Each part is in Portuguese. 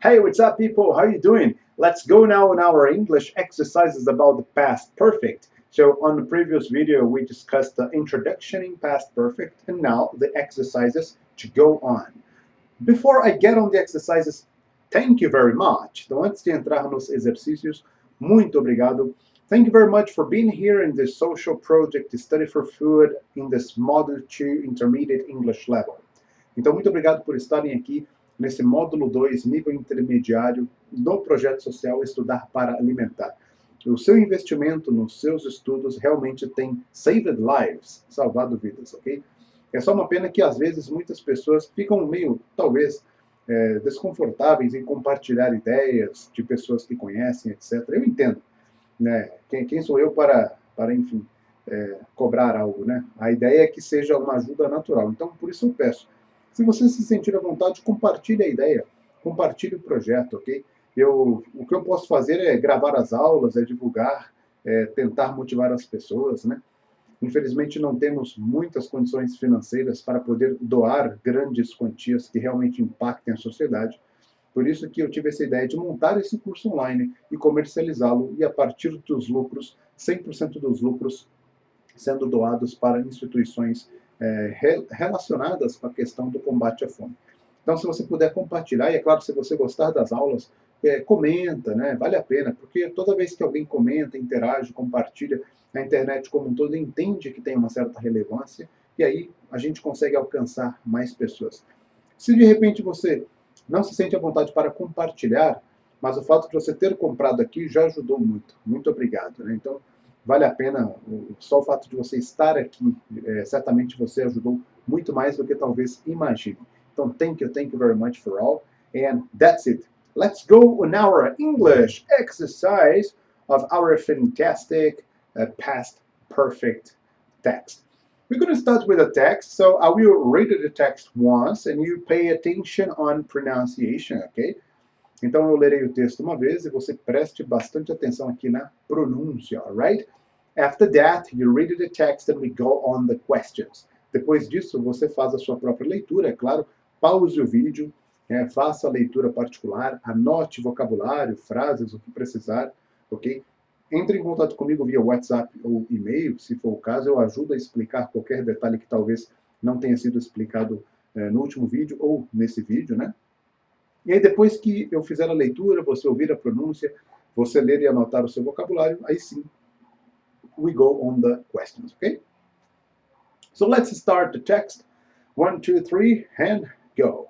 Hey, what's up, people? How you doing? Let's go now on our English exercises about the past perfect. So on the previous video, we discussed the introduction in past perfect, and now the exercises to go on. Before I get on the exercises, thank you very much. Então, antes de entrar nos exercícios, muito obrigado. Thank you very much for being here in this social project Study for Food in this Model 2 Intermediate English level. Então, muito obrigado por estarem aqui nesse módulo 2, nível intermediário, do projeto social Estudar para Alimentar. O seu investimento nos seus estudos realmente tem saved lives, salvado vidas, ok? É só uma pena que, às vezes, muitas pessoas ficam meio, talvez, desconfortáveis em compartilhar ideias de pessoas que conhecem, etc. Eu entendo, né? Quem sou eu para enfim, cobrar algo, né? A ideia é que seja uma ajuda natural. Então, por isso eu peço, se você se sentir à vontade, compartilhe a ideia, compartilhe o projeto, ok? O que eu posso fazer é gravar as aulas, é divulgar, tentar motivar as pessoas, né? Infelizmente, não temos muitas condições financeiras para poder doar grandes quantias que realmente impactem a sociedade. Por isso que eu tive essa ideia de montar esse curso online e comercializá-lo, e a partir dos lucros, 100% dos lucros sendo doados para instituições relacionadas com a questão do combate à fome. Então, se você puder compartilhar, e é claro, se você gostar das aulas, comenta, né? Vale a pena, porque toda vez que alguém comenta, interage, compartilha, a internet como um todo entende que tem uma certa relevância, e aí a gente consegue alcançar mais pessoas. Se de repente você não se sente à vontade para compartilhar, mas o fato de você ter comprado aqui já ajudou muito. Muito obrigado, né? Então, vale a pena, só o fato de você estar aqui, certamente você ajudou muito mais do que talvez imagine. Então, thank you very much for all, and that's it. Let's go on our English exercise of our fantastic past perfect text. We're going to start with a text, so I will read the text once and you pay attention on pronunciation, ok? Então eu lerei o texto uma vez e você preste bastante atenção aqui na pronúncia, alright? After that, you read the text and we go on the questions. Depois disso, você faz a sua própria leitura, é claro, pause o vídeo, faça a leitura particular, anote vocabulário, frases, o que precisar, ok? Entre em contato comigo via WhatsApp ou e-mail, se for o caso, eu ajudo a explicar qualquer detalhe que talvez não tenha sido explicado no último vídeo ou nesse vídeo, né? E aí depois que eu fizer a leitura, você ouvir a pronúncia, você ler e anotar o seu vocabulário, aí sim, we go on the questions, okay? So let's start the text. 1, 2, 3, and go.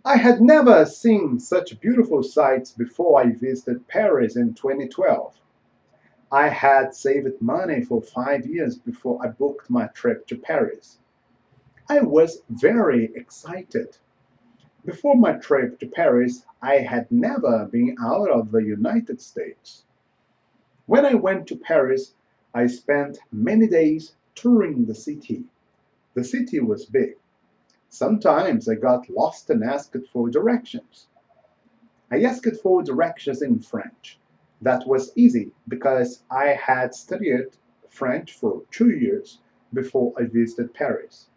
I had never seen such beautiful sights before I visited Paris in 2012. I had saved money for 5 years before I booked my trip to Paris. I was very excited. Before my trip to Paris, I had never been out of the United States. When I went to Paris, I spent many days touring the city. The city was big. Sometimes I got lost and asked for directions. I asked for directions in French. That was easy because I had studied French for 2 years before I visited Paris.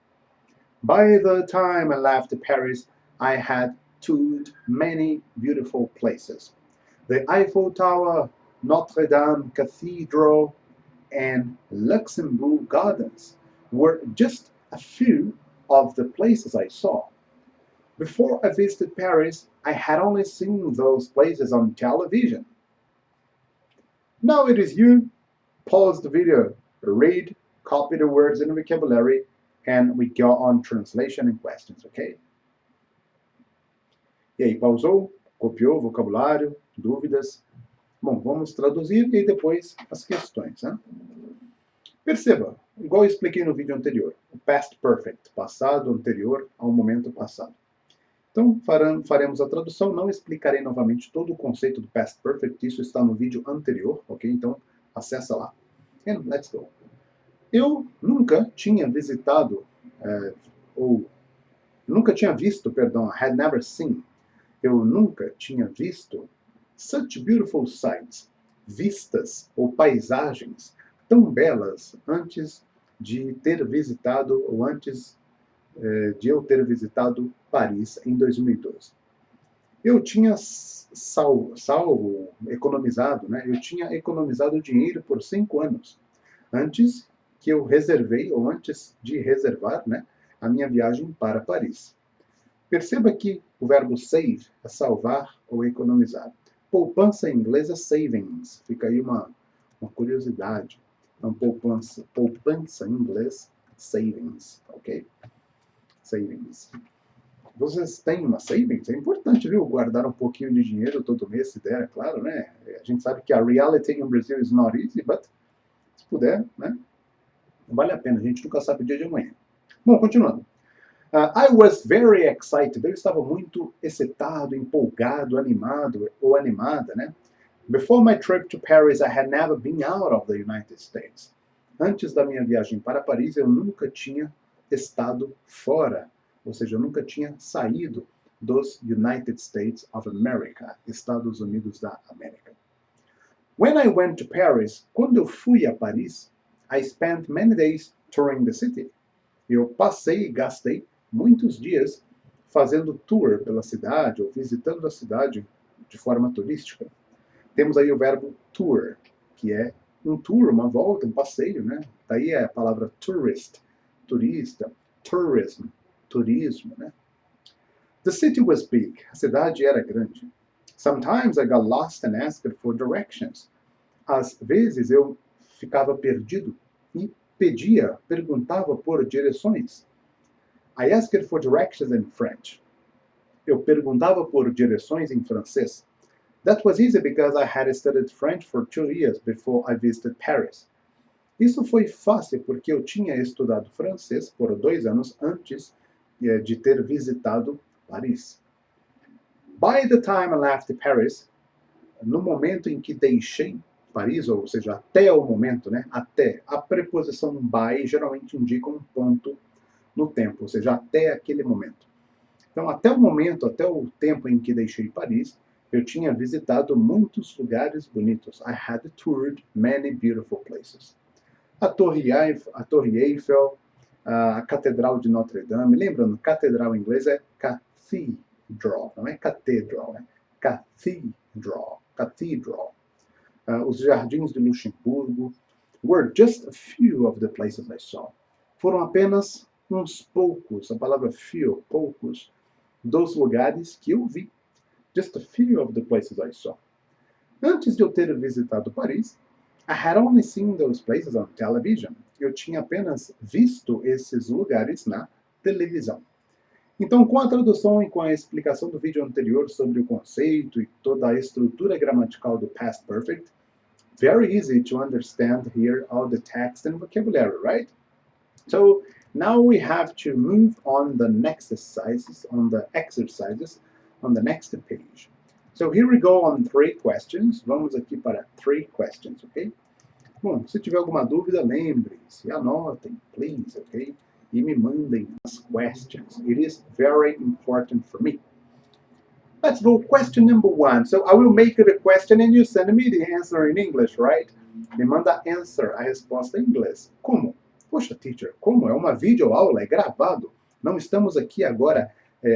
By the time I left Paris, I had toured many beautiful places. The Eiffel Tower, Notre Dame Cathedral, and Luxembourg Gardens were just a few of the places I saw. Before I visited Paris, I had only seen those places on television. Now it is you. Pause the video, read, copy the words and vocabulary, and we go on translation and questions, okay? E aí, pausou? Copiou o vocabulário? Dúvidas? Bom, vamos traduzir e depois as questões, né? Perceba, igual eu expliquei no vídeo anterior, o past perfect, passado anterior ao momento passado. Então, faremos a tradução, não explicarei novamente todo o conceito do past perfect, isso está no vídeo anterior, ok? Então, acessa lá. And let's go. Eu nunca tinha visitado, nunca tinha visto, perdão, had never seen. Eu nunca tinha visto such beautiful sights, vistas ou paisagens tão belas antes de ter visitado ou antes de eu ter visitado Paris em 2012. Eu tinha economizado, né? Eu tinha economizado dinheiro por 5 anos antes que eu reservei, ou antes de reservar, né, a minha viagem para Paris. Perceba que o verbo save é salvar ou economizar. Poupança em inglês é savings. Fica aí uma curiosidade. Então, poupança em inglês, savings, ok? Savings. Vocês têm uma savings? É importante, viu? Guardar um pouquinho de dinheiro todo mês, se der, é claro, né? A gente sabe que a reality in Brazil is not easy, but se puder, né? Vale a pena, a gente nunca sabe o dia de amanhã. Bom, continuando. I was very excited. Eu estava muito excitado, empolgado, animado ou animada, né? Before my trip to Paris, I had never been out of the United States. Antes da minha viagem para Paris, eu nunca tinha estado fora, ou seja, eu nunca tinha saído dos United States of America, Estados Unidos da América. When I went to Paris, quando eu fui a Paris, I spent many days touring the city. Eu passei e gastei muitos dias fazendo tour pela cidade ou visitando a cidade de forma turística. Temos aí o verbo tour, que é um tour, uma volta, um passeio, né? Daí é a palavra tourist, turista, tourism, turismo, né? The city was big. A cidade era grande. Sometimes I got lost and asked for directions. Às vezes eu ficava perdido e perguntava por direções. I asked for directions in French. Eu perguntava por direções em francês. That was easy because I had studied French for 2 years before I visited Paris. Isso foi fácil porque eu tinha estudado francês por 2 anos antes de ter visitado Paris. By the time I left Paris, no momento em que deixei Paris, ou seja, até o momento, né? Até. A preposição by geralmente indica um ponto no tempo, ou seja, até aquele momento. Então, até o momento, até o tempo em que deixei Paris, eu tinha visitado muitos lugares bonitos. I had toured many beautiful places. A Torre Eiffel, a Catedral de Notre Dame. Lembrando, catedral em inglês é cathedral, não é catedral, é cathedral. Cathedral. Os jardins de Luxemburgo were just a few of the places I saw. Foram apenas uns poucos, a palavra few, poucos, dos lugares que eu vi. Just a few of the places I saw. Antes de eu ter visitado Paris, I had only seen those places on television. Eu tinha apenas visto esses lugares na televisão. Então, com a tradução e com a explicação do vídeo anterior sobre o conceito e toda a estrutura gramatical do past perfect, very easy to understand here all the text and vocabulary, right? So now we have to move on the next exercises, on the next page. So here we go on 3 questions. Vamos aqui para 3 questions, ok? Bom, se tiver alguma dúvida, lembrem-se, anotem, please, ok? E me mandem as questions. It is very important for me. Let's go question number 1. So I will make it a question and you send me the answer in English, right? Me manda answer, a resposta em inglês. Como? Poxa, teacher, como? É uma videoaula, é gravado. Não estamos aqui agora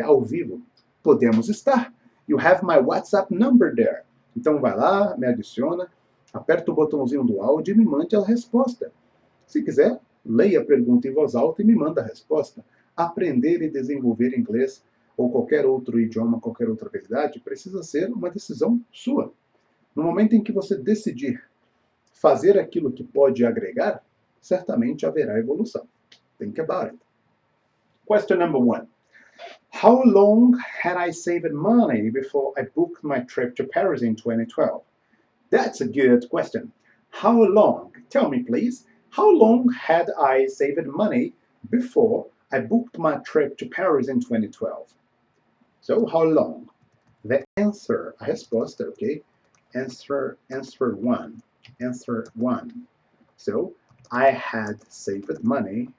ao vivo. Podemos estar. You have my WhatsApp number there. Então vai lá, me adiciona, aperta o botãozinho do áudio e me mande a resposta. Se quiser, leia a pergunta em voz alta e me manda a resposta. Aprender e desenvolver inglês ou qualquer outro idioma, qualquer outra habilidade, precisa ser uma decisão sua. No momento em que você decidir fazer aquilo que pode agregar, certamente haverá evolução. Think about it. Question number 1. How long had I saved money before I booked my trip to Paris in 2012? That's a good question. How long? Tell me, please. How long had I saved money before I booked my trip to Paris in 2012? So, how long? The answer, a resposta, okay? Answer 1. Answer 1. So, I had saved money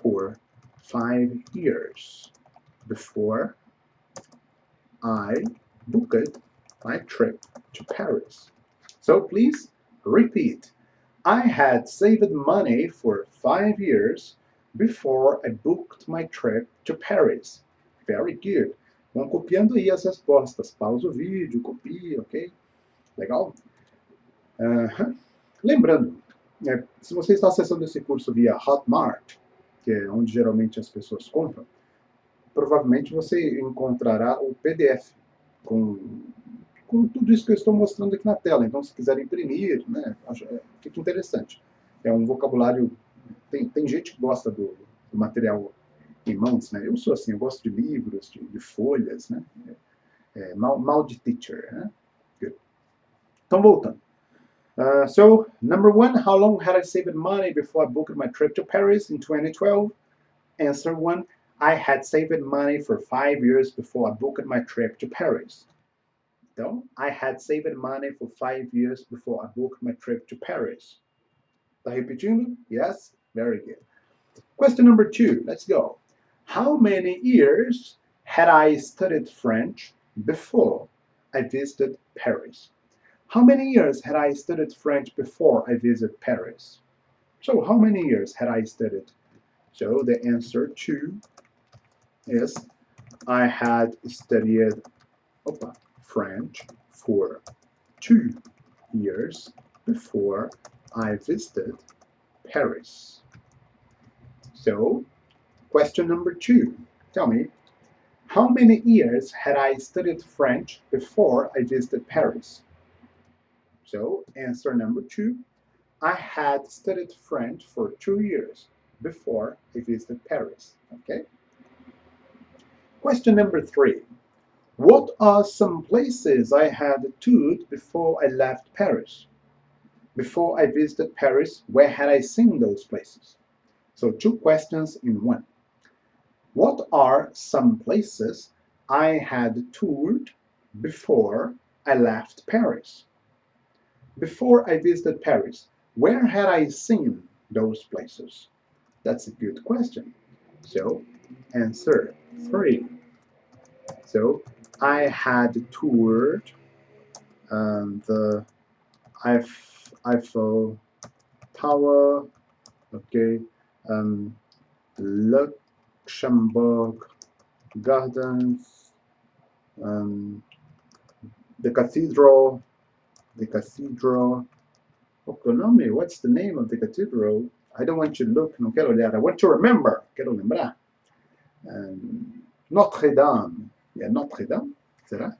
for 5 years before I booked my trip to Paris. So please repeat. I had saved money for 5 years before I booked my trip to Paris. Very good. Vão copiando aí as respostas. Pausa o vídeo, copia, ok? Legal? Lembrando, se você está acessando esse curso via Hotmart, que é onde geralmente as pessoas compram, provavelmente você encontrará o PDF com tudo isso que eu estou mostrando aqui na tela. Então, se quiser imprimir, né, fica interessante. É um vocabulário. Tem gente que gosta do material em mãos, né? Eu sou assim, eu gosto de livros, de folhas, né? Mal de teacher, né? Good. Então, voltando. So, number one, how long had I saved money before I booked my trip to Paris in 2012? Answer one, I had saved money for 5 years before I booked my trip to Paris. Então, I had saved money for 5 years before I booked my trip to Paris. Tá repetindo? Yes? Very good. Question number two, let's go. How many years had I studied French before I visited Paris? How many years had I studied French before I visited Paris? So, how many years had I studied? So, the answer two is I had studied French for 2 years before I visited Paris. So, question number two. Tell me, how many years had I studied French before I visited Paris? So, answer number two, I had studied French for 2 years before I visited Paris. Okay? Question number three. What are some places I had toured before I left Paris? Before I visited Paris, where had I seen those places? So, two questions in one. What are some places I had toured before I left Paris? Before I visited Paris, where had I seen those places? That's a good question. So, answer three. So, I had toured the Eiffel Tower, okay, Luxembourg Gardens, the cathedral. What's the name of the cathedral? I don't want you to look, não quero olhar. I want to remember, quero lembrar. Notre Dame. Yeah, Notre Dame, será?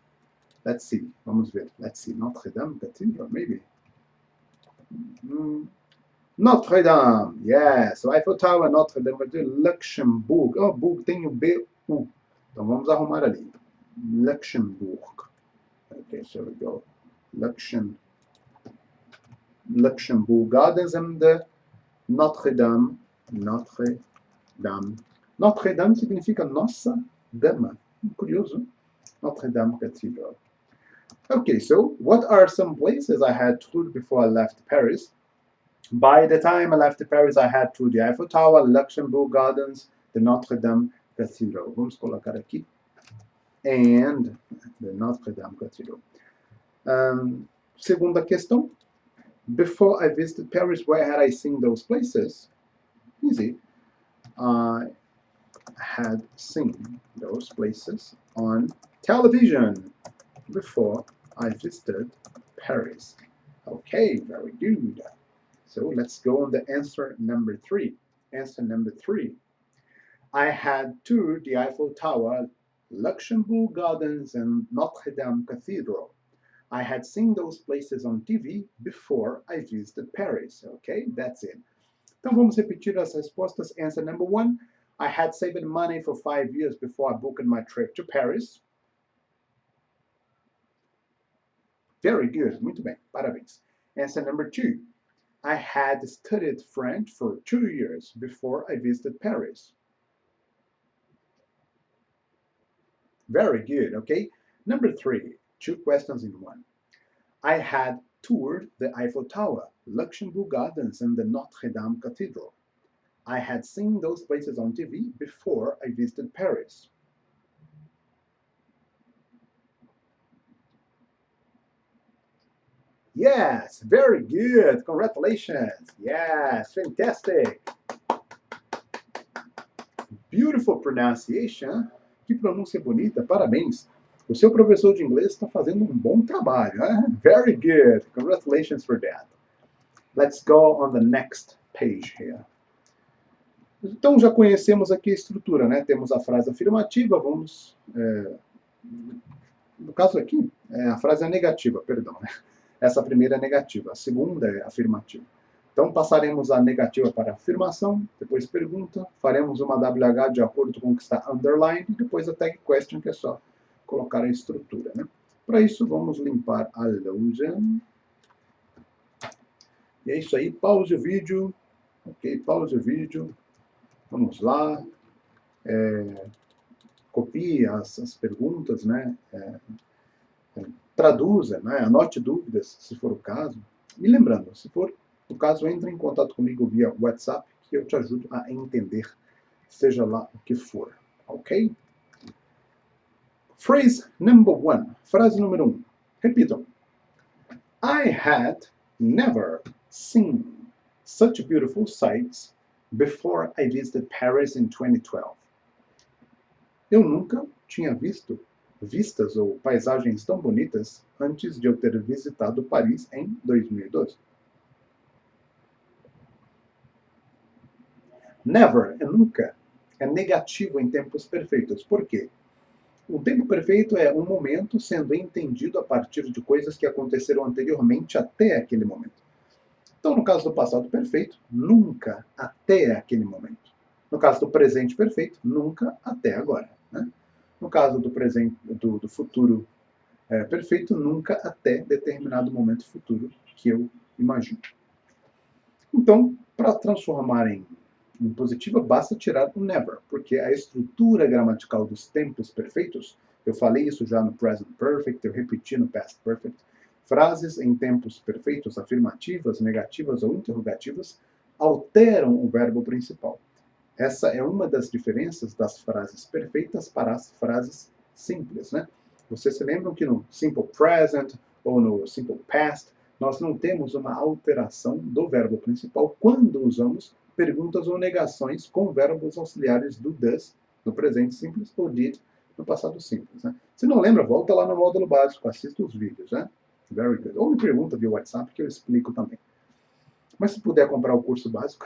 Let's see, vamos ver. Let's see, Notre Dame Cathedral, maybe. Notre Dame, yeah. So Eiffel Tower, Notre Dame, Luxembourg. Oh, Bourg tem o B-U. Então vamos arrumar ali. Luxembourg. Okay, so we go. Luxembourg Gardens and Notre Dame. Notre Dame. Notre Dame significa Nossa Dama. Curioso. Notre Dame Cathedral. Okay, so what are some places I had toured before I left Paris? By the time I left Paris, I had toured the Eiffel Tower, Luxembourg Gardens, the Notre Dame Cathedral. Vamos colocar aqui. And the Notre Dame Cathedral. Segunda questão. Before I visited Paris, where had I seen those places? Easy. I had seen those places on television before I visited Paris. Okay, very good. So let's go on the answer number three. Answer number three. I had toured the Eiffel Tower, Luxembourg Gardens, and Notre Dame Cathedral. I had seen those places on TV before I visited Paris. Okay, that's it. Então vamos repetir as respostas. Answer number one. I had saved money for 5 years before I booked my trip to Paris. Very good. Muito bem. Parabéns. Answer number two. I had studied French for 2 years before I visited Paris. Very good. Okay. Number three. Two questions in one. I had toured the Eiffel Tower, Luxembourg Gardens, and the Notre Dame Cathedral. I had seen those places on TV before I visited Paris. Yes, very good. Congratulations. Yes, fantastic. Beautiful pronunciation. Que pronúncia bonita, parabéns. O seu professor de inglês está fazendo um bom trabalho. Very good. Congratulations for that. Let's go on the next page here. Então já conhecemos aqui a estrutura, né? Temos a frase afirmativa, vamos... no caso aqui, a frase é negativa, perdão. Né? Essa primeira é negativa, a segunda é afirmativa. Então passaremos a negativa para a afirmação, depois pergunta, faremos uma WH de acordo com o que está underlined, e depois a tag question, que é só colocar a estrutura. Né? Para isso, vamos limpar a lousa. E é isso aí, pause o vídeo. Ok, pause o vídeo. Vamos lá. Copie as perguntas, né? Traduza, né? Anote dúvidas, se for o caso. E lembrando, se for o caso, entre em contato comigo via WhatsApp, que eu te ajudo a entender, seja lá o que for. Ok? Phrase number 1. Frase número 1. Repitam. I had never seen such beautiful sights before I visited Paris in 2012. Eu nunca tinha visto vistas ou paisagens tão bonitas antes de eu ter visitado Paris em 2012. Never é nunca, é negativo em tempos perfeitos. Por quê? O tempo perfeito é um momento sendo entendido a partir de coisas que aconteceram anteriormente até aquele momento. Então, no caso do passado perfeito, nunca até aquele momento. No caso do presente perfeito, nunca até agora. Né? No caso do presente, do futuro perfeito, nunca até determinado momento futuro que eu imagino. Então, para transformar em positiva, basta tirar o never, porque a estrutura gramatical dos tempos perfeitos, eu falei isso já no present perfect, eu repeti no past perfect, frases em tempos perfeitos, afirmativas, negativas ou interrogativas, alteram o verbo principal. Essa é uma das diferenças das frases perfeitas para as frases simples, né? Vocês se lembram que no simple present ou no simple past, nós não temos uma alteração do verbo principal quando usamos perguntas ou negações com verbos auxiliares do does no presente simples ou did no passado simples. Né? Se não lembra, volta lá no módulo básico, assista os vídeos. Né? Very good. Ou me pergunta via WhatsApp que eu explico também. Mas se puder comprar o curso básico,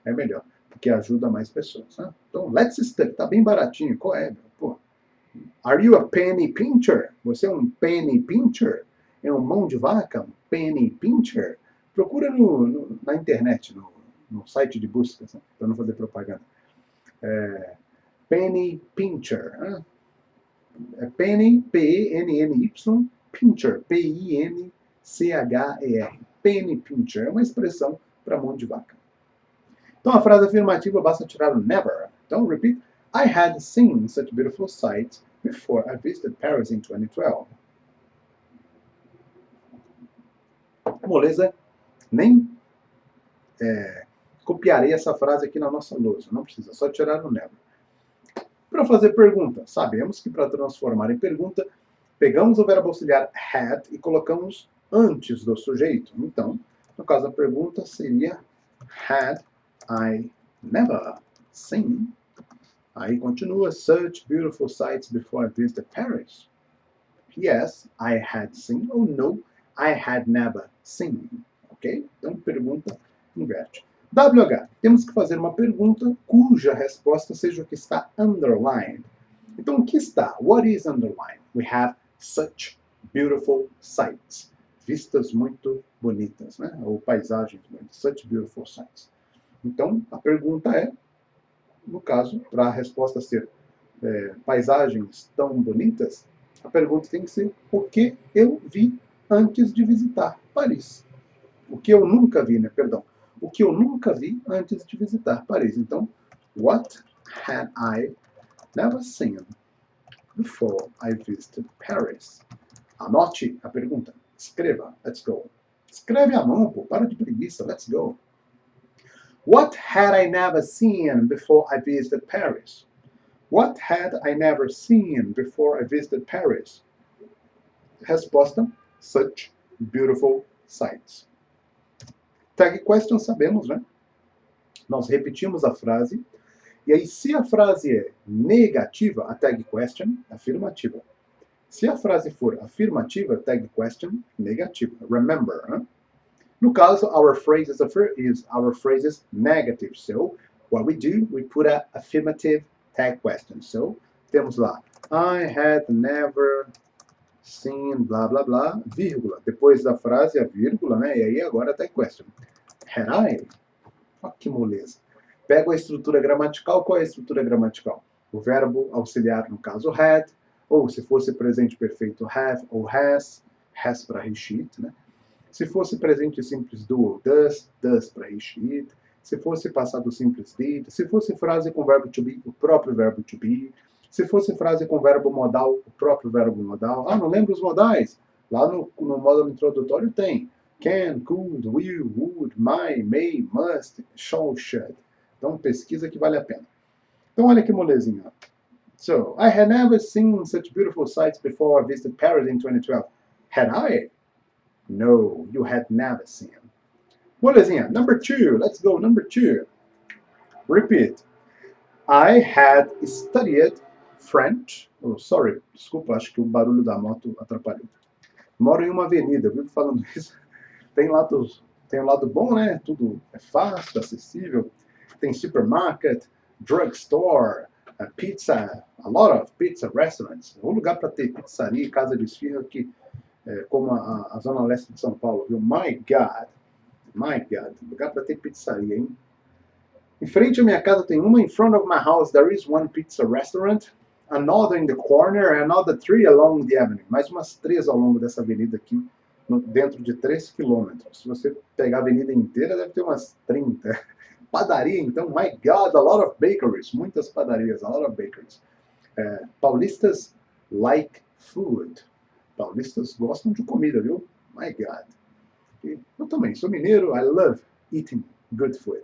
é melhor, porque ajuda mais pessoas. Né? Então, let's study. Tá bem baratinho. Qual é? Pô. Are you a penny pincher? Você é um penny pincher? É um mão de vaca? Um penny pincher? Procura na internet, no site de buscas, né? Para não fazer propaganda. Penny pincher. Né? Penny, P-E-N-N-Y, pincher, P-I-N-C-H-E-R. Penny pincher é uma expressão para mão de vaca. Então a frase afirmativa basta tirar o never. Então, repeat. I had seen such beautiful sights before I visited Paris in 2012. Moleza, nem copiarei essa frase aqui na nossa lousa. Não precisa, só tirar o never. Para fazer pergunta, sabemos que para transformar em pergunta, pegamos o verbo auxiliar had e colocamos antes do sujeito. Então, no caso da pergunta, seria had I never seen. Aí continua, such beautiful sights before I visited Paris. Yes, I had seen. Ou no, I had never seen. Ok? Então, pergunta inverte. WH. Temos que fazer uma pergunta cuja resposta seja o que está underlined. Então, o que está? What is underlined? We have such beautiful sights. Vistas muito bonitas, né? Ou paisagens bonitas. Such beautiful sights. Então, a pergunta é, no caso, para a resposta ser paisagens tão bonitas, a pergunta tem que ser o que eu vi antes de visitar Paris. O que eu nunca vi, né? Perdão. O que eu nunca vi antes de visitar Paris. Então, what had I never seen before I visited Paris? Anote a pergunta. Escreva. Let's go. Escreve à mão, pô. Para de preguiça. Let's go. What had I never seen before I visited Paris? What had I never seen before I visited Paris? Resposta: such beautiful sights. Tag question sabemos, né? Nós repetimos a frase E aí, se a frase é negativa, a tag question, afirmativa. Se a frase for afirmativa, tag question, negativa. Remember, huh? No caso, our phrase is negative. So, what we do, we put a affirmative tag question. So, temos lá, I had never seen blá blá blá, vírgula. Depois da frase, a vírgula, né? E aí agora tag question. Had I? Olha que moleza. Pego a estrutura gramatical. Qual é a estrutura gramatical? O verbo auxiliar, no caso, had, ou se fosse presente perfeito, have ou has para he, sheet, né? Se fosse presente simples, do ou does para he, sheet. Se fosse passado simples, did. Se fosse frase com verbo to be, o próprio verbo to be. Se fosse frase com verbo modal, o próprio verbo modal. Ah, não lembro os modais? Lá no módulo introdutório tem. Can, could, will, would, might, may, must, shall, should. Então, pesquisa que vale a pena. Então, olha que molezinha. So, I had never seen such beautiful sights before I visited Paris in 2012. Had I? No, you had never seen. Molezinha, number 2. Let's go, number 2. Repeat. I had studied French. Oh, sorry, desculpa, acho que o barulho da moto atrapalhou. Moro em uma avenida, viu falando isso? Tem o lado bom, né? Tudo é fácil, acessível. Tem supermarket, drugstore, pizza, a lot of pizza restaurants. Um lugar para ter pizzaria e casa de esfirra aqui, como a zona leste de São Paulo, viu? My God, lugar para ter pizzaria, hein? Em frente à minha casa tem uma. In front of my house there is one pizza restaurant. Another in the corner, another 3 along the avenue. Mais umas 3 ao longo dessa avenida aqui, dentro de 3 quilômetros. Se você pegar a avenida inteira, deve ter umas 30. Padaria, então, my God, a lot of bakeries. Muitas padarias, a lot of bakeries. Paulistas like food. Paulistas gostam de comida, viu? My God. E eu também sou mineiro, I love eating good food.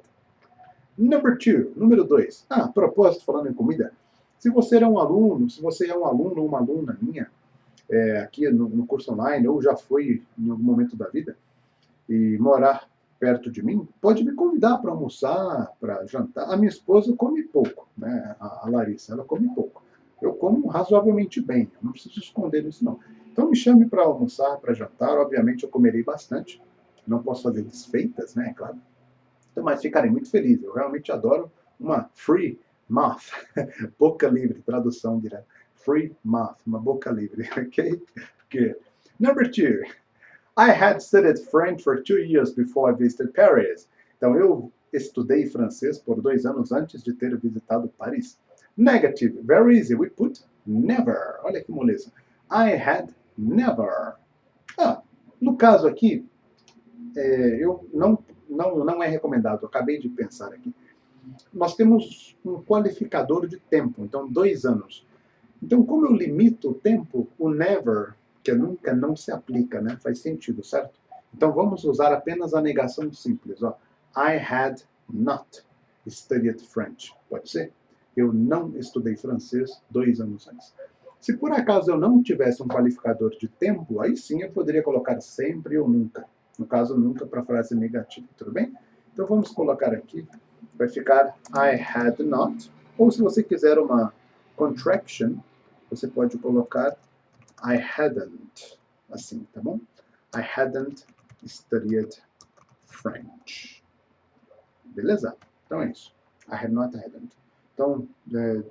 Número 2. Ah, a propósito, falando em comida, se você é um aluno ou uma aluna minha, aqui no curso online, ou já foi em algum momento da vida, e morar perto de mim, pode me convidar para almoçar, para jantar. A minha esposa come pouco, né? A Larissa, ela come pouco. Eu como razoavelmente bem, eu não preciso esconder isso não. Então me chame para almoçar, para jantar, obviamente eu comerei bastante, não posso fazer desfeitas, né, é claro. Então, mas ficarei muito feliz, eu realmente adoro uma free mouth, boca livre, tradução direta. Free mouth, uma boca livre, ok? Good. Number 2. I had studied French for 2 years before I visited Paris. Então, eu estudei francês por 2 anos antes de ter visitado Paris. Negative, very easy, we put never. Olha que moleza. I had never. No caso aqui, eu não é recomendado, eu acabei de pensar aqui. Nós temos um qualificador de tempo, então 2 anos. Então, como eu limito o tempo, o never, que é nunca, não se aplica, né? Faz sentido, certo? Então, vamos usar apenas a negação simples. Ó. I had not studied French. Pode ser? Eu não estudei francês 2 anos antes. Se por acaso eu não tivesse um qualificador de tempo, aí sim eu poderia colocar sempre ou nunca. No caso, nunca para frase negativa, tudo bem? Então, vamos colocar aqui. Vai ficar I had not. Ou se você quiser uma contraction, você pode colocar I hadn't, assim, tá bom? I hadn't studied French. Beleza? Então é isso. I had not, I hadn't. Então,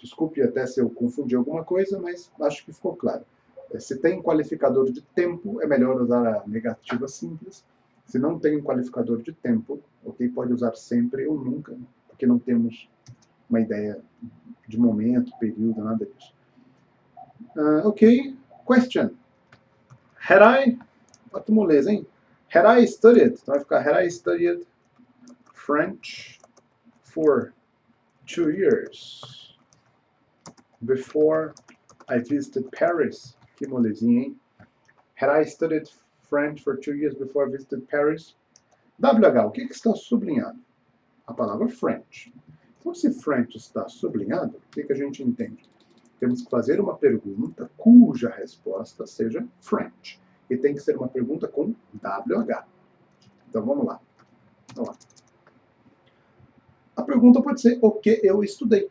desculpe até se eu confundi alguma coisa, mas acho que ficou claro. Se tem qualificador de tempo, é melhor usar a negativa simples. Se não tem um qualificador de tempo, ok, pode usar sempre ou nunca, porque não temos uma ideia de momento, período, nada disso. Ok, question. Had I, olha que moleza, hein? Had I studied, então vai ficar had I studied French for 2 years before I visited Paris. Que molezinha, hein? Had I studied French for 2 years before I visited Paris? WH, o que está sublinhado? A palavra French. Então, se French está sublinhado, o que a gente entende? Temos que fazer uma pergunta cuja resposta seja French. E tem que ser uma pergunta com WH. Então, vamos lá. A pergunta pode ser o que eu estudei.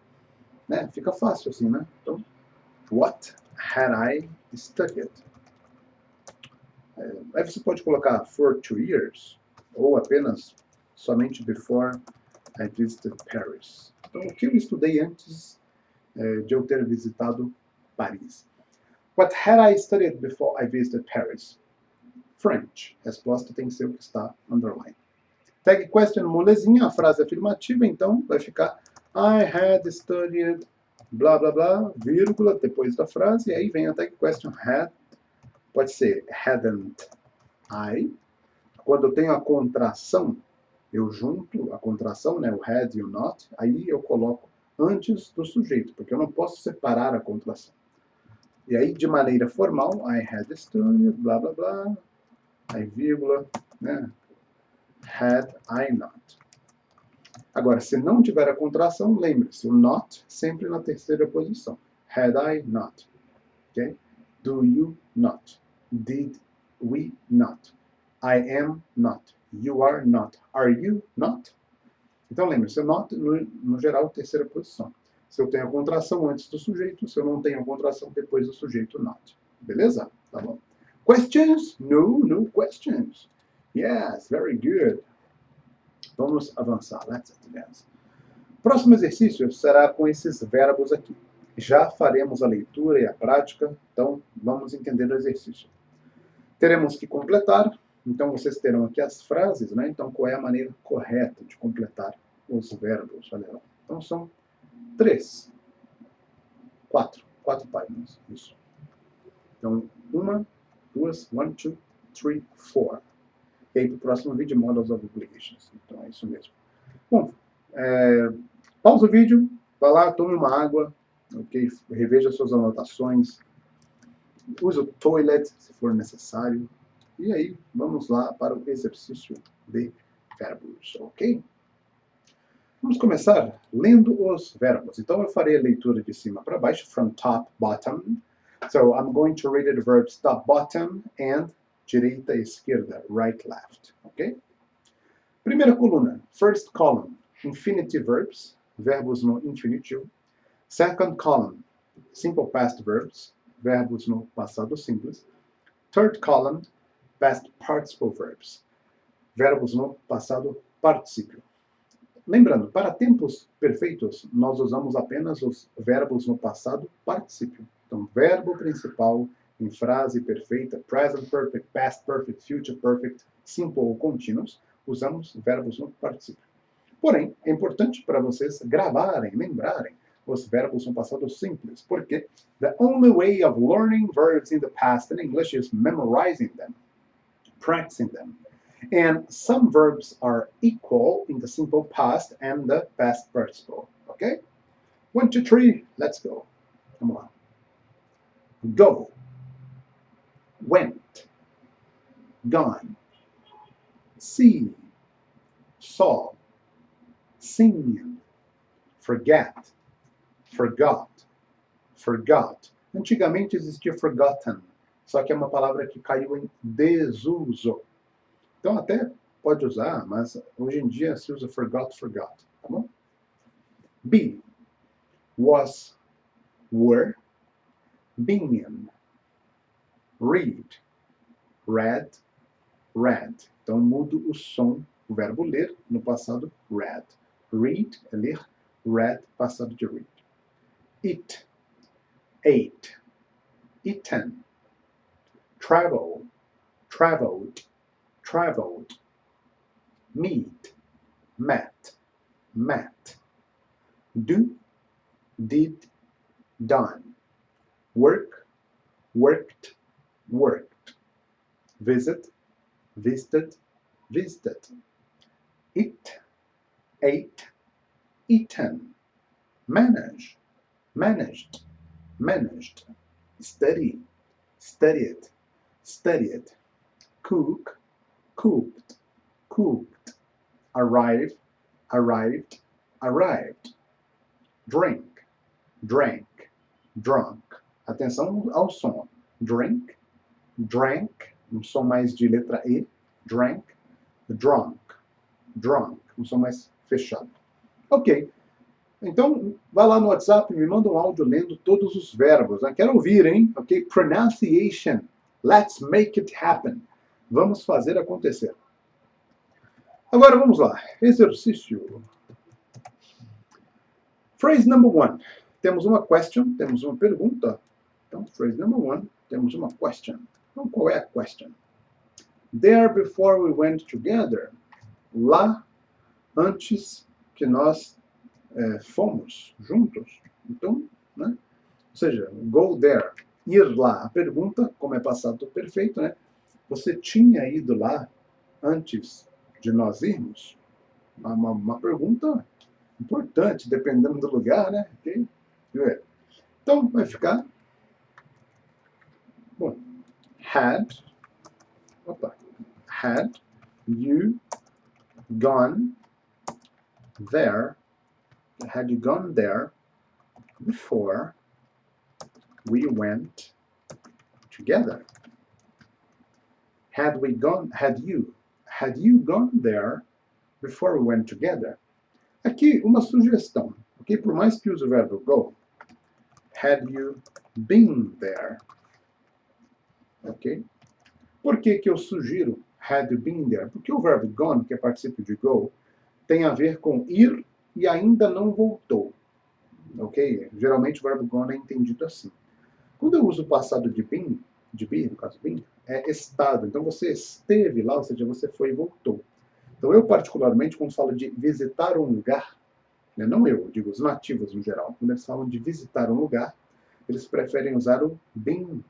né? Fica fácil assim, né? Então, what had I studied? Aí você pode colocar for 2 years, ou apenas somente before I visited Paris. Então, o que eu estudei antes de eu ter visitado Paris? What had I studied before I visited Paris? French. Resposta tem que ser o que está underline. Tag question molezinha, a frase afirmativa, então vai ficar I had studied blá blá blá, vírgula, depois da frase, e aí vem a tag question had, pode ser hadn't I. Quando eu tenho a contração, eu junto a contração, né, o had e o not, aí eu coloco antes do sujeito, porque eu não posso separar a contração. E aí, de maneira formal, I had studied, blá blá blá, aí vírgula, né, had I not. Agora, se não tiver a contração, lembre-se, o not sempre na terceira posição. Had I not. Okay? Do you not. Did we not. I am not. You are not. Are you not? Então, lembre-se, o not, no geral, terceira posição. Se eu tenho a contração antes do sujeito, se eu não tenho a contração depois do sujeito not. Beleza? Tá bom. Questions? No questions. Yes, very good. Vamos avançar. Let's advance. Próximo exercício será com esses verbos aqui. Já faremos a leitura e a prática, então vamos entender o exercício. Teremos que completar, então vocês terão aqui as frases, né? Então qual é a maneira correta de completar os verbos? Olha lá. Então são 4 páginas. Isso. Então, 1, 2, 1, 2, 3, 4. E aí, para o próximo vídeo, Models of Obligations. Então, é isso mesmo. Bom, pausa o vídeo, vá lá, tome uma água, ok? Reveja suas anotações, use o toilet, se for necessário. E aí, vamos lá para o exercício de verbos, ok? Vamos começar lendo os verbos. Então, eu farei a leitura de cima para baixo, from top, bottom. So, I'm going to read the verbs top, bottom, and direita, esquerda, right, left, ok? Primeira coluna, first column, infinitive verbs, verbos no infinitivo. Second column, simple past verbs, verbos no passado simples. Third column, past participle verbs, verbos no passado particípio. Lembrando, para tempos perfeitos, nós usamos apenas os verbos no passado particípio. Então, verbo principal em frase perfeita, present perfect, past perfect, future perfect, simple ou continuous, usamos verbos no particípio. Porém, é importante para vocês gravarem, lembrarem os verbos no passado simples, porque the only way of learning verbs in the past in English is memorizing them, practicing them. And some verbs are equal in the simple past and the past participle. Okay? 1, 2, 3, let's go. Vamos lá. Go. Went. Gone. See. Saw. Sing. Forget. Forgot. Forgot. Antigamente existia forgotten, só que é uma palavra que caiu em desuso. Então até pode usar, mas hoje em dia se usa forgot, forgot. Tá bom? Be. Was. Were. Been. Read. Read. Read. Então mudo o som, o verbo ler, no passado read. Read é ler, read, passado de read. Eat. Ate. Eaten. Travel. Traveled. Traveled. Meet. Met. Met. Do. Did. Done. Work. Worked. Worked. Visit. Visited. Visited. Eat. Ate. Eaten. Manage. Managed. Managed. Study. Studied. Studied. Cook. Cooked. Cooked. Arrive. Arrived. Arrived. Drink. Drank. Drunk. Atenção ao som. Drink. Drank. Um som mais de letra E. Drank. Drunk. Drunk. Um som mais fechado. Ok. Então, vai lá no WhatsApp, me manda um áudio lendo todos os verbos. Né? Quero ouvir, hein? Ok? Pronunciation. Let's make it happen. Vamos fazer acontecer. Agora vamos lá. Exercício. Phrase number one. Temos uma question, temos uma pergunta. Então, phrase number one, temos uma question. Então, qual é a question? There before we went together. Lá, antes que nós fomos juntos. Então, né? Ou seja, go there, ir lá. A pergunta, como é passado perfeito, né? Você tinha ido lá antes de nós irmos? Uma pergunta importante, dependendo do lugar, né? Okay? Então, vai ficar... Bom, had you gone there, before we went together? Had you gone there before we went together? Aqui, uma sugestão, ok? Por mais que use o verbo go, had you been there? Ok? Por que que eu sugiro had you been there? Porque o verbo gone, que é participio de go, tem a ver com ir e ainda não voltou. Ok? Geralmente o verbo gone é entendido assim. Quando eu uso o passado de been, de be, no caso been, é estado. Então você esteve lá, ou seja, você foi e voltou. Então eu particularmente, quando falo de visitar um lugar, né, não eu digo os nativos em geral, quando eles falam de visitar um lugar, eles preferem usar o been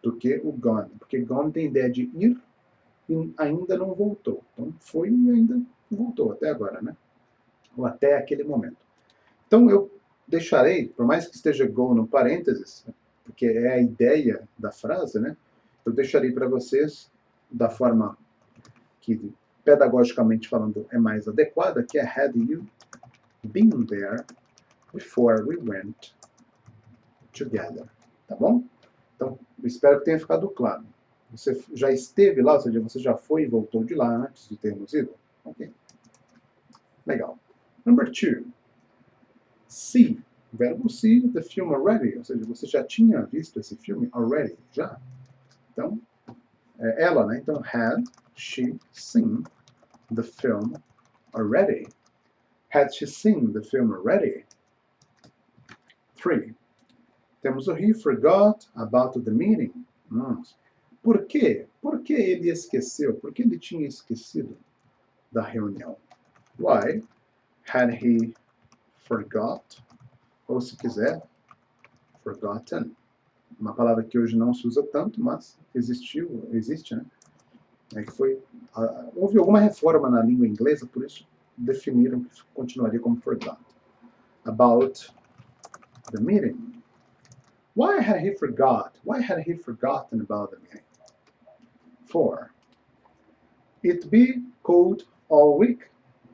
do que o gone. Porque gone tem a ideia de ir e ainda não voltou. Então foi e ainda não voltou, até agora, né? Ou até aquele momento. Então eu deixarei, por mais que esteja go no parênteses, porque é a ideia da frase, né? Eu deixarei para vocês da forma que, pedagogicamente falando, é mais adequada, que é had you been there before we went together. Tá bom? Então, espero que tenha ficado claro. Você já esteve lá, ou seja, você já foi e voltou de lá antes de termos ido? Ok. Legal. Number two. See. Verbo see the film already. Ou seja, você já tinha visto esse filme already. Já. Então, ela, né? Então, had she seen the film already? Had she seen the film already? 3. Temos o he forgot about the meeting. Por quê? Por que ele esqueceu? Por que ele tinha esquecido da reunião? Why had he forgot? Ou se quiser, forgotten. Uma palavra que hoje não se usa tanto, mas existe, né? É que houve alguma reforma na língua inglesa, por isso definiram que continuaria como forgot. About the meeting. Why had he forgot? Why had he forgotten about the meeting? 4. It be cold all week.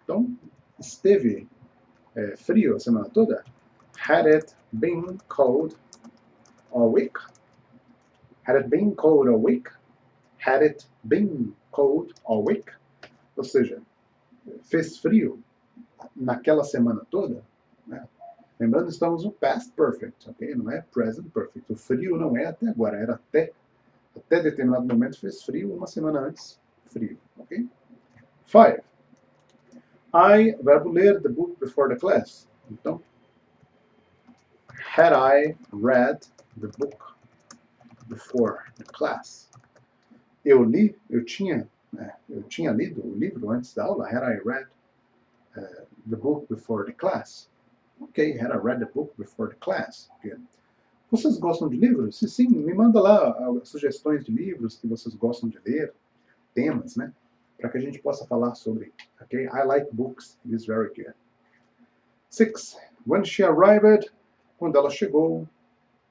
Então, esteve frio a semana toda? Had it been cold all week? Had it been cold all week? Had it been cold all week? Ou seja, fez frio naquela semana toda? Né? Lembrando, estamos no past perfect, ok? Não é present perfect. O frio não é até agora, era até determinado momento fez frio, uma semana antes, frio, ok? 5. Verbo ler, the book before the class. Então, had I read the book before the class? Eu tinha lido o livro antes da aula. Had I read the book before the class? Ok, had I read the book before the class? Good. Vocês gostam de livros? Se sim, me manda lá sugestões de livros que vocês gostam de ler, temas, né? Para que a gente possa falar sobre. Ok? I like books. It is very good. 6. When she arrived, quando ela chegou,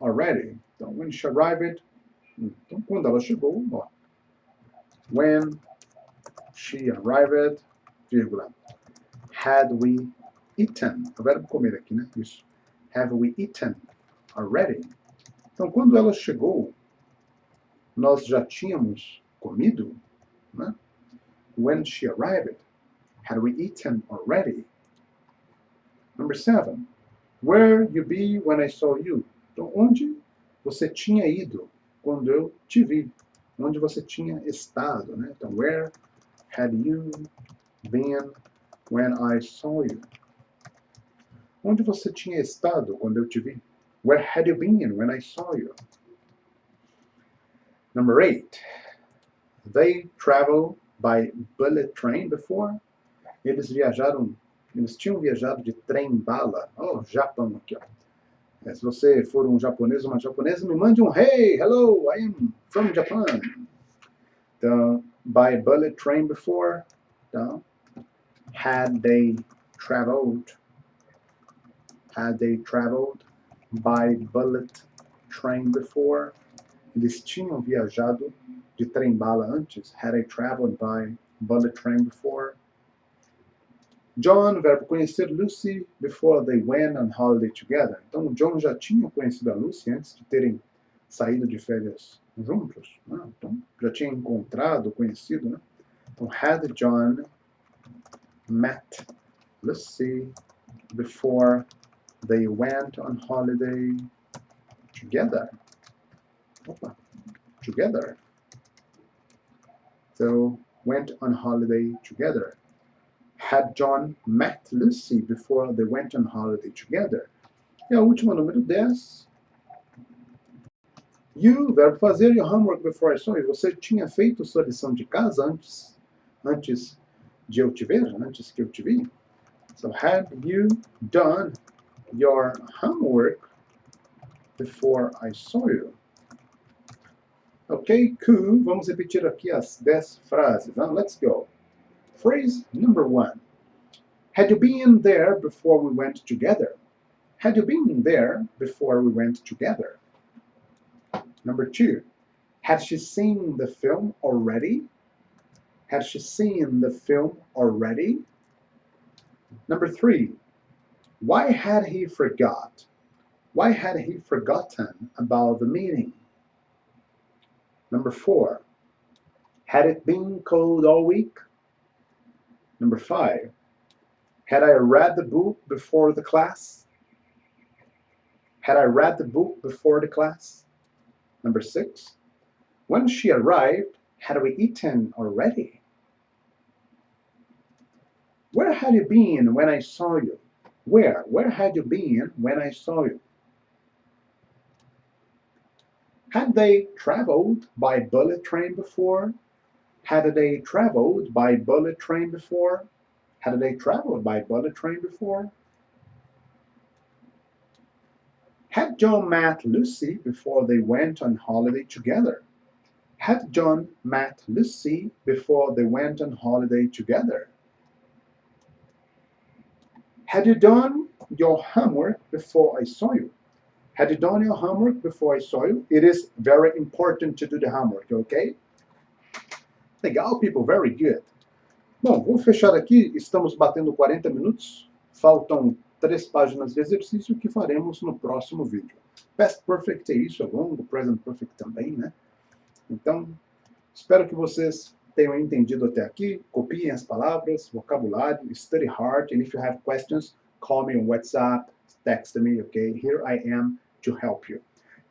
already. Então, when she arrived, então, quando ela chegou, ó. When she arrived, vírgula. Had we eaten? O verbo comer aqui, né? Isso. Have we eaten already? Então, quando ela chegou, nós já tínhamos comido, né? When she arrived, had we eaten already? Number 7. Where you be when I saw you? Então, onde você tinha ido quando eu te vi? Onde você tinha estado, né? Então, where had you been when I saw you? Onde você tinha estado quando eu te vi? Where had you been when I saw you? Number 8. They travel by bullet train before. Eles tinham viajado de trem-bala. Oh, Japão aqui, ó. Se você for um japonês ou uma japonesa, me mande um Hey, hello, I am from Japan. Então, by bullet train before. Então, had they traveled by bullet train before? Eles tinham viajado de trem-bala antes. Had they traveled by bullet train before? John, verbo conhecer Lucy before they went on holiday together. Então, John já tinha conhecido a Lucy antes de terem saído de férias juntos. Né? Então, já tinha encontrado, conhecido. Né? Então, had John met Lucy before they went on holiday together? Opa, together. So, went on holiday together. Had John met Lucy before they went on holiday together? E a última, número 10. You, verbo fazer, your homework before I saw you. Você tinha feito sua lição de casa antes de eu te ver, antes que eu te vi? So, had you done your homework before I saw you? Ok, cool. Vamos repetir aqui as 10 frases. Let's go. Phrase number 1. Had you been there before we went together? Had you been there before we went together? Number 2. Had she seen the film already? Had she seen the film already? Number 3. Why had he forgot? Why had he forgotten about the meeting? Number 4. Had it been cold all week? Number 5. Had I read the book before the class? Had I read the book before the class? Number 6. When she arrived, had we eaten already? Where had you been when I saw you? Where had you been when I saw you? Had they traveled by bullet train before? Had they traveled by bullet train before? Had they traveled by bullet train before? Had John met Lucy before they went on holiday together? Had John met Lucy before they went on holiday together? Had you done your homework before I saw you? Had you done your homework before I saw you? It is very important to do the homework, okay? Legal, people, very good. Bom, vou fechar aqui, estamos batendo 40 minutos, faltam 3 páginas de exercício que faremos no próximo vídeo. Past Perfect é isso, é longo, Present Perfect também, né? Então, espero que vocês tenham entendido até aqui, copiem as palavras, vocabulário, study hard, and if you have questions, call me on WhatsApp, text me, okay? Here I am to help you.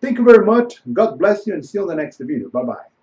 Thank you very much, God bless you, and see you on the next video. Bye-bye.